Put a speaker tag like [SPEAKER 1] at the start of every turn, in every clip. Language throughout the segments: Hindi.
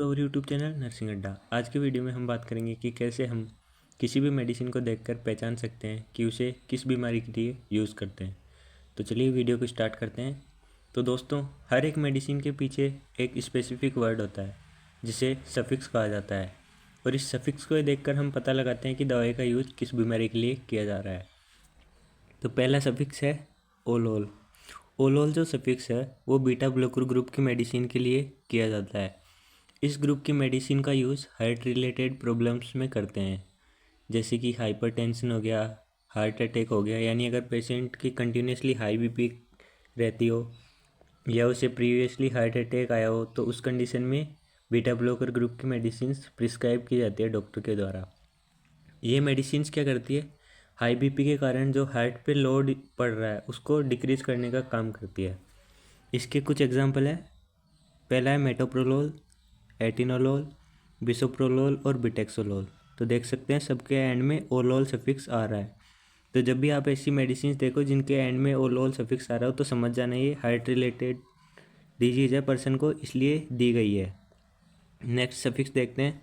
[SPEAKER 1] To our YouTube channel nursing Adda. आज के वीडियो में हम बात करेंगे कि कैसे हम किसी भी मेडिसिन को देखकर पहचान सकते हैं कि उसे किस बीमारी के लिए यूज़ करते हैं। तो चलिए वीडियो को स्टार्ट करते हैं। तो दोस्तों, हर एक मेडिसिन के पीछे एक स्पेसिफिक वर्ड होता है जिसे सफिक्स कहा जाता है, और इस सफिक्स को देखकर हम पता लगाते हैं कि दवाई का यूज़ किस बीमारी के लिए किया जा रहा है। तो पहला सफिक्स है ओलोल। ओलोल जो सफिक्स है वो बीटा ब्लोकर ग्रुप की मेडिसिन के लिए किया जाता है। इस ग्रुप की मेडिसिन का यूज़ हार्ट रिलेटेड प्रॉब्लम्स में करते हैं, जैसे कि हाइपरटेंशन हो गया, हार्ट अटैक हो गया, यानी अगर पेशेंट की कंटिन्यूसली हाई बीपी रहती हो या उसे प्रीवियसली हार्ट अटैक आया हो, तो उस कंडीशन में बीटा ब्लोकर ग्रुप की मेडिसिन प्रिस्क्राइब की जाती है डॉक्टर के द्वारा। ये मेडिसिन क्या करती है, हाई बीपी के कारण जो हार्ट पे लोड पड़ रहा है उसको डिक्रीज करने का काम करती है। इसके कुछ एग्जांपल है। पहला है मेटोप्रोलोल, एटिनोलोल, बिसोप्रोलोल और बिटेक्सोलोल। तो देख सकते हैं सबके एंड में ओलोल सफिक्स आ रहा है। तो जब भी आप ऐसी मेडिसिन देखो जिनके एंड में ओलोल सफिक्स आ रहा हो तो समझ जाना ये हार्ट रिलेटेड डिजीज़ है, पर्सन को इसलिए दी गई है। नेक्स्ट सफिक्स देखते हैं।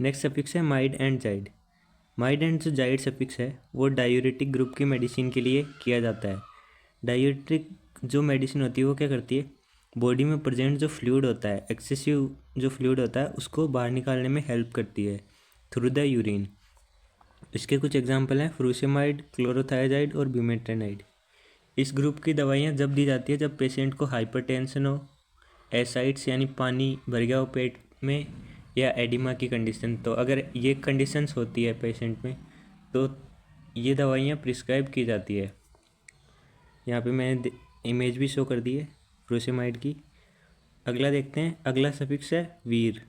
[SPEAKER 1] नेक्स्ट सफिक्स है माइड एंड जाइड। माइड एंड जो जाइड सफिक्स है वो डायूरेटिक ग्रुप की मेडिसिन के लिए किया जाता है। डायूरेटिक जो मेडिसिन होती है वो क्या करती है, बॉडी में प्रेजेंट जो फ्लूइड होता है, एक्सेसिव जो फ्लूइड होता है उसको बाहर निकालने में हेल्प करती है थ्रू द यूरिन। इसके कुछ एग्जांपल हैं फ्रूसेमाइड, क्लोरोथायाजाइड और ब्यूमेट्रेनाइड। इस ग्रुप की दवाइयाँ जब दी जाती है जब पेशेंट को हाइपरटेंशन हो, एसाइड्स यानी पानी भर गया हो पेट में, या एडिमा की कंडीशन। तो अगर ये कंडीशंस होती है पेशेंट में तो ये दवाइयाँ प्रिस्क्राइब की जाती है। यहाँ पे मैंने इमेज भी शो कर दी है फ्रूसेमाइड की। अगला देखते हैं। अगला सफिक्स है वीर।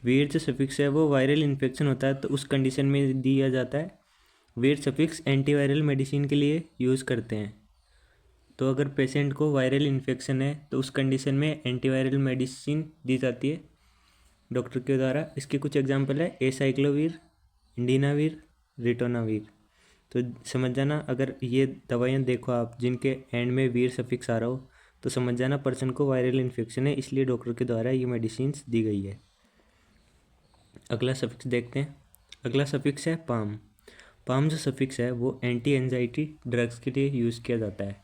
[SPEAKER 1] वीर जो सफिक्स है वो वायरल इन्फेक्शन होता है तो उस कंडीशन में दिया जाता है। वीर सफिक्स एंटीवायरल मेडिसिन के लिए यूज़ करते हैं। तो अगर पेशेंट को वायरल इन्फेक्शन है तो उस कंडीशन में एंटीवायरल मेडिसिन दी जाती है डॉक्टर के द्वारा। इसके कुछ एग्जांपल है एसाइक्लोवीर, इंडिनावीर, रिटोनावीर। तो समझ जाना अगर ये दवाइयाँ देखो आप जिनके एंड में वीर सफिक्स आ रहा हो तो समझ जाना पर्सन को वायरल इन्फेक्शन है, इसलिए डॉक्टर के द्वारा ये मेडिसिन दी गई है। अगला सफिक्स देखते हैं। अगला सफिक्स है पाम। पाम जो सफिक्स है वो एंटी एंजाइटी ड्रग्स के लिए यूज़ किया जाता है।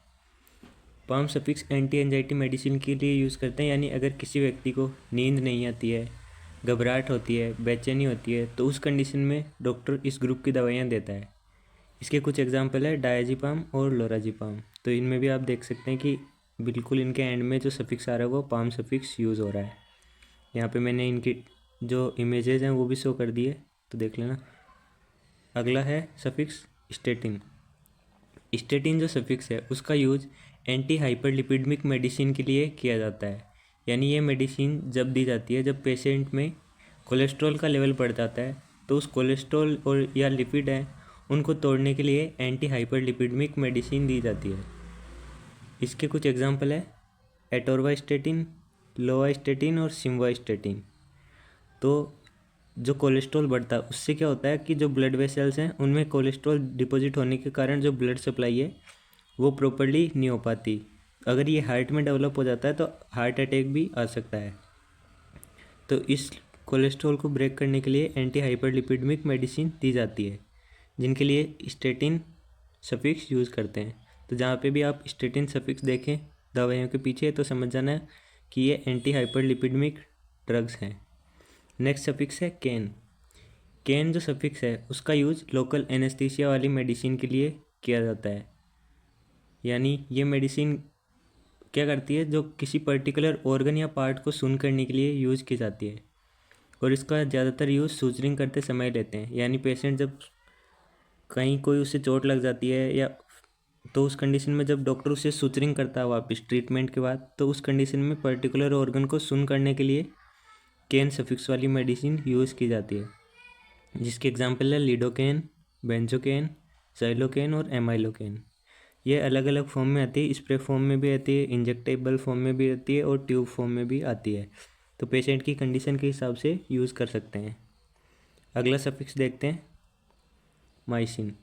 [SPEAKER 1] Palm suffix anti anxiety medicine के लिए यूज़ करते हैं, यानी अगर किसी व्यक्ति को नींद नहीं आती है, घबराहट होती है, बेचैनी होती है, तो उस कंडीशन में डॉक्टर इस ग्रुप की दवाइयाँ देता है। इसके कुछ एग्जांपल है डायजीपाम और लोराजीपाम। तो इनमें भी आप देख सकते हैं कि बिल्कुल इनके एंड में जो सफिक्स आ रहा है वो पाम सफिक्स यूज़ हो रहा है। यहाँ पे मैंने इनकी जो इमेजेस हैं वो भी शो कर दिए, तो देख लेना। अगला है सफिक्स स्टेटिन। स्टेटिन जो सफिक्स है उसका यूज एंटी हाइपरलिपिडमिक मेडिसिन के लिए किया जाता है, यानी ये मेडिसिन जब दी जाती है जब पेशेंट में कोलेस्ट्रॉल का लेवल बढ़ जाता है तो उस कोलेस्ट्रॉल और या लिपिड है उनको तोड़ने के लिए एंटी हाइपरलिपिडमिक मेडिसिन दी जाती है। इसके कुछ एग्जांपल है एटोर्वास्टेटिन, लोवास्टेटिन और सिम्वास्टेटिन। तो जो कोलेस्ट्रॉल बढ़ता है उससे क्या होता है कि जो ब्लड वेसल्स हैं उनमें कोलेस्ट्रॉल डिपॉजिट होने के कारण जो ब्लड सप्लाई है वो प्रॉपरली नहीं हो पाती। अगर ये हार्ट में डेवलप हो जाता है तो हार्ट अटैक भी आ सकता है। तो इस कोलेस्ट्रॉल को ब्रेक करने के लिए एंटी हाइपरलिपिडमिक मेडिसिन दी जाती है, जिनके लिए स्टेटिन सफिक्स यूज़ करते हैं। तो जहाँ पे भी आप स्टेटिन सफिक्स देखें दवाइयों के पीछे तो समझ जाना है कि ये एंटी हाइपरलिपिडमिक ड्रग्स हैं। नेक्स्ट सफिक्स है कैन। कैन जो सफिक्स है उसका यूज़ लोकल एनेस्थीसिया वाली मेडिसिन के लिए किया जाता है, यानी ये मेडिसिन क्या करती है, जो किसी पर्टिकुलर ऑर्गन या पार्ट को सुन करने के लिए यूज़ की जाती है, और इसका ज़्यादातर यूज़ सूचरिंग करते समय लेते हैं। यानी पेशेंट जब कहीं कोई उसे चोट लग जाती है या तो उस कंडीशन में जब डॉक्टर उसे सूचरिंग करता है वापस ट्रीटमेंट के बाद, तो उस कंडीशन में पर्टिकुलर ऑर्गन को सुन करने के लिए कैन सफिक्स वाली मेडिसिन यूज़ की जाती है, जिसके एग्जांपल है लिडोकेन, बेंजोकेन, साइलोकेन और एमाइलोकेन। ये अलग अलग फॉर्म में आती है, स्प्रे फॉर्म में भी आती है, इंजेक्टेबल फॉर्म में भी आती है और ट्यूब फॉर्म में भी आती है। तो पेशेंट की कंडीशन के हिसाब से यूज़ कर सकते हैं। अगला सफिक्स देखते हैं माइसिन।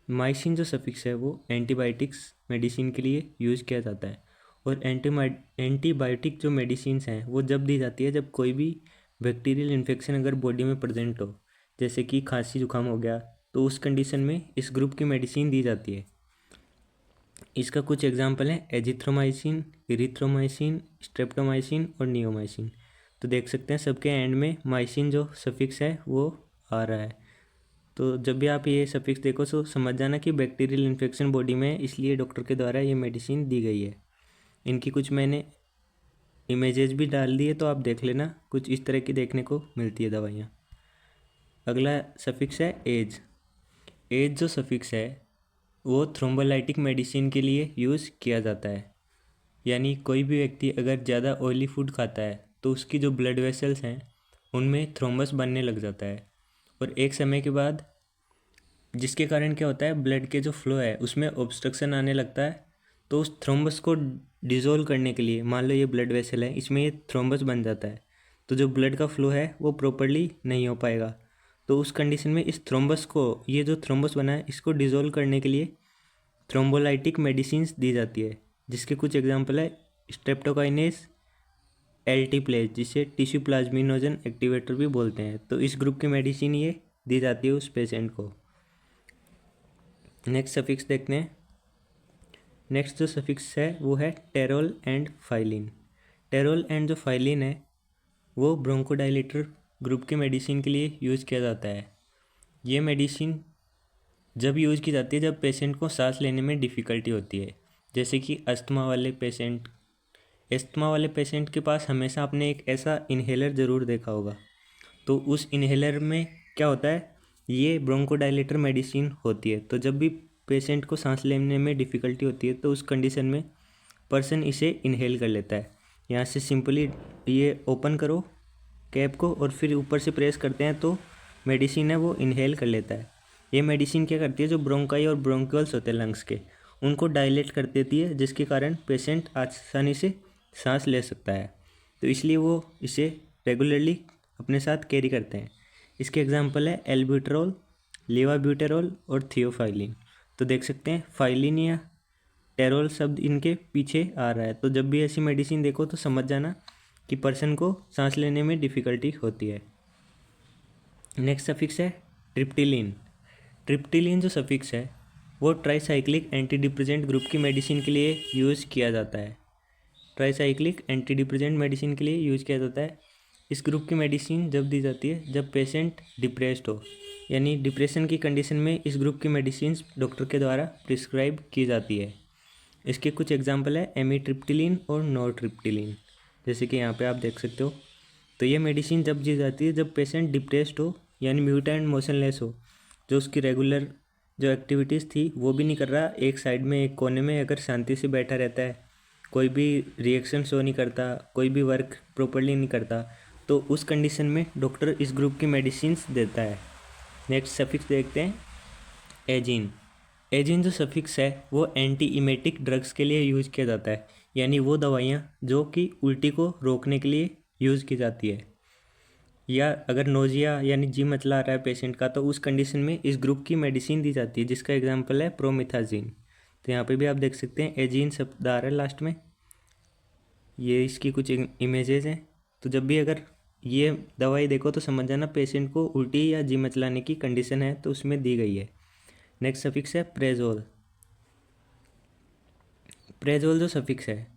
[SPEAKER 1] माइसिन जो सफिक्स है वो एंटीबायोटिक्स मेडिसिन के लिए यूज़ किया जाता है, और एंटीबायोटिक जो मेडिसिन्स हैं वो जब दी जाती है जब कोई भी बैक्टीरियल इन्फेक्शन अगर बॉडी में प्रेजेंट हो, जैसे कि खांसी जुकाम हो गया, तो उस कंडीशन में इस ग्रुप की मेडिसिन दी जाती है। इसका कुछ एग्जांपल है एजिथ्रोमाइसिन, इरिथ्रोमाइसिन, स्ट्रेप्टोमाइसिन और नियोमाइसिन। तो देख सकते हैं सबके एंड में माइसिन जो सफिक्स है वो आ रहा है। तो जब भी आप ये सफिक्स देखो तो समझ जाना कि बैक्टीरियल इन्फेक्शन बॉडी में है, इसलिए डॉक्टर के द्वारा ये मेडिसिन दी गई है। इनकी कुछ मैंने इमेजेस भी डाल दी है, तो आप देख लेना, कुछ इस तरह की देखने को मिलती है दवाइयाँ। अगला सफिक्स है एज। एज जो सफिक्स है वो थ्रोम्बोलाइटिक मेडिसिन के लिए यूज़ किया जाता है। यानी कोई भी व्यक्ति अगर ज़्यादा ऑयली फूड खाता है तो उसकी जो ब्लड वेसल्स हैं उनमें थ्रोम्बस बनने लग जाता है, और एक समय के बाद जिसके कारण क्या होता है, ब्लड के जो फ्लो है उसमें ऑब्स्ट्रक्शन आने लगता है। तो उस थ्रोम्बस को डिज़ोल्व करने के लिए, मान लो ये ब्लड वेसल है, इसमें ये थ्रोम्बस बन जाता है, तो जो ब्लड का फ्लो है वो प्रॉपरली नहीं हो पाएगा। तो उस कंडीशन में इस थ्रोम्बस को, ये जो थ्रोम्बस बना है, इसको डिज़ोल्व करने के लिए थ्रोम्बोलाइटिक मेडिसिन्स दी जाती है, जिसके कुछ एग्जांपल है स्ट्रेप्टोकाइनेस, एल्टीप्लेज, जिसे टिश्यू प्लाज्मिनोजन एक्टिवेटर भी बोलते हैं। तो इस ग्रुप की मेडिसिन ये दी जाती है उस पेशेंट को। नेक्स्ट सफिक्स देखते हैं। नेक्स्ट जो सफिक्स है वो है Tyrol and phylline. Tyrol and जो फाइलिन है वो ब्रोंकोडाइलेटर ग्रुप के मेडिसिन के लिए यूज़ किया जाता है। ये मेडिसिन जब यूज़ की जाती है जब पेशेंट को सांस लेने में डिफ़िकल्टी होती है, जैसे कि अस्थमा वाले पेशेंट के पास हमेशा आपने एक ऐसा इन्हेलर ज़रूर देखा होगा। तो उस इन्हेलर में क्या होता है, ये ब्रोंकोडाइलेटर मेडिसिन होती है। तो जब भी पेशेंट को सांस लेने में डिफ़िकल्टी होती है तो उस कंडीशन में पर्सन इसे इन्हेल कर लेता है। यहाँ से सिंपली ये ओपन करो कैप को और फिर ऊपर से प्रेस करते हैं तो मेडिसिन है वो इन्हेल कर लेता है। ये मेडिसिन क्या करती है, जो ब्रोंकाई और ब्रोंक्यूल्स होते हैं लंग्स के, उनको डायलेट कर देती है, जिसके कारण पेशेंट आसानी से सांस ले सकता है। तो इसलिए वो इसे रेगुलरली अपने साथ कैरी करते हैं। इसके एग्जांपल है एल्ब्यूटेरॉल, लेवाब्यूटेरॉल और थियोफाइलिन। तो देख सकते हैं फाइलिन या टेरोल शब्द इनके पीछे आ रहा है। तो जब भी ऐसी मेडिसिन देखो तो समझ जाना कि पर्सन को सांस लेने में डिफ़िकल्टी होती है। नेक्स्ट सफिक्स है ट्रिप्टिलिन। ट्रिप्टिलिन जो सफिक्स है वो ट्राईसाइक्लिक एंटी डिप्रेसेंट ग्रुप की मेडिसिन के लिए यूज़ किया जाता है। ट्राईसाइक्लिक एंटी डिप्रेसेंट मेडिसिन के लिए यूज़ किया जाता है। इस ग्रुप की मेडिसिन जब दी जाती है जब पेशेंट डिप्रेस्ड हो, यानी डिप्रेशन की कंडीशन में इस ग्रुप की मेडिसिन डॉक्टर के द्वारा प्रिस्क्राइब की जाती है। इसके कुछ एग्जांपल है एमिट्रिप्टिलिन और नॉरट्रिप्टिलिन, जैसे कि यहाँ पे आप देख सकते हो। तो ये मेडिसिन जब दी जाती है जब पेशेंट डिप्रेस्ड हो, यानी म्यूट एंड मोशनलेस हो, जो उसकी रेगुलर जो एक्टिविटीज़ थी वो भी नहीं कर रहा, एक साइड में एक कोने में अगर शांति से बैठा रहता है, कोई भी रिएक्शन शो नहीं करता, कोई भी वर्क प्रॉपरली नहीं करता, तो उस कंडीशन में डॉक्टर इस ग्रुप की मेडिसिन्स देता है। नेक्स्ट सफिक्स देखते हैं एजिन। एजिन जो सफिक्स है वो एंटी इमेटिक ड्रग्स के लिए यूज़ किया जाता है, यानी वो दवाइयाँ जो कि उल्टी को रोकने के लिए यूज़ की जाती है, या अगर नोजिया यानी जी मचला रहा है पेशेंट का तो उस कंडीशन में इस ग्रुप की मेडिसिन दी जाती है, जिसका एग्जांपल है प्रोमिथाजिन। तो यहाँ पे भी आप देख सकते हैं एजिन शब्द आ रहा है लास्ट में, ये इसकी कुछ इमेजेस हैं। तो जब भी अगर ये दवाई देखो तो समझ जाना पेशेंट को उल्टी या जी मचलाने की कंडीशन है, तो उसमें दी गई है। नेक्स्ट सफिक्स है प्रेजोल। प्रेजोल जो सफिक्स है,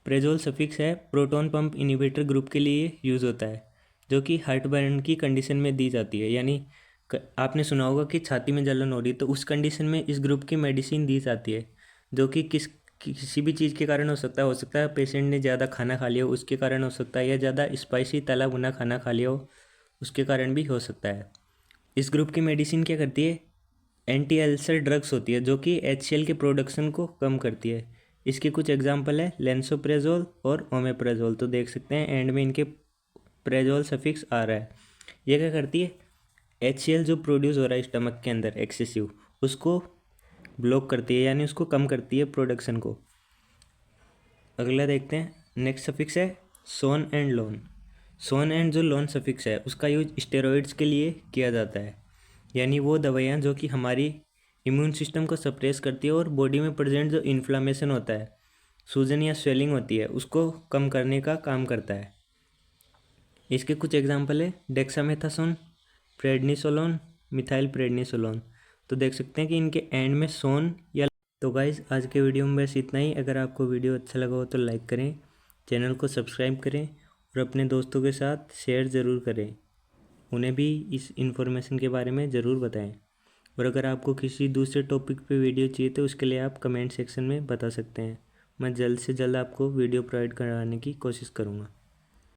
[SPEAKER 1] प्रेजोल सफिक्स है प्रोटॉन पंप इनिबिटर ग्रुप के लिए यूज़ होता है, जो कि हार्ट बर्न की कंडीशन में दी जाती है। यानी आपने सुना होगा कि छाती में जलन हो रही है, तो उस कंडीशन में इस ग्रुप की मेडिसिन दी जाती है, जो कि किसी भी चीज़ के कारण हो सकता है पेशेंट ने ज़्यादा खाना खा लिया हो उसके कारण हो सकता है, या ज़्यादा स्पाइसी तला भुना खाना खा लिया हो उसके कारण भी हो सकता है। इस ग्रुप की मेडिसिन क्या करती है, एंटी अल्सर ड्रग्स होती है, जो कि HCl के प्रोडक्शन को कम करती है। इसके कुछ एग्जांपल है लेंसोप्रेजोल और ओमेप्रेजोल। तो देख सकते हैं एंड में इनके प्रेजोल सफिक्स आ रहा है। ये क्या करती है, HCl जो प्रोड्यूस हो रहा है स्टमक के अंदर एक्सेसिव, उसको ब्लॉक करती है, यानी उसको कम करती है प्रोडक्शन को। अगला देखते हैं, नेक्स्ट सफिक्स है सोन एंड लोन। सोन एंड जो लोन सफिक्स है उसका यूज स्टेरॉइड्स के लिए किया जाता है, यानी वो दवाइयाँ जो कि हमारी इम्यून सिस्टम को सप्रेस करती है और बॉडी में प्रेजेंट जो इन्फ्लामेशन होता है, सूजन या स्वेलिंग होती है, उसको कम करने का काम करता है। इसके कुछ एग्जाम्पल है डेक्सामेथासोन, प्रेडनिसोलोन, मिथाइल प्रेडनिसोलोन। तो देख सकते हैं कि इनके एंड में सोन या। तो गाइस आज के वीडियो में बस इतना ही। अगर आपको वीडियो अच्छा लगा हो तो लाइक करें, चैनल को सब्सक्राइब करें और अपने दोस्तों के साथ शेयर ज़रूर करें, उन्हें भी इस इन्फॉर्मेशन के बारे में ज़रूर बताएं। और अगर आपको किसी दूसरे टॉपिक पे वीडियो चाहिए तो उसके लिए आप कमेंट सेक्शन में बता सकते हैं। मैं जल्द से जल्द आपको वीडियो प्रोवाइड कराने की कोशिश करूँगा।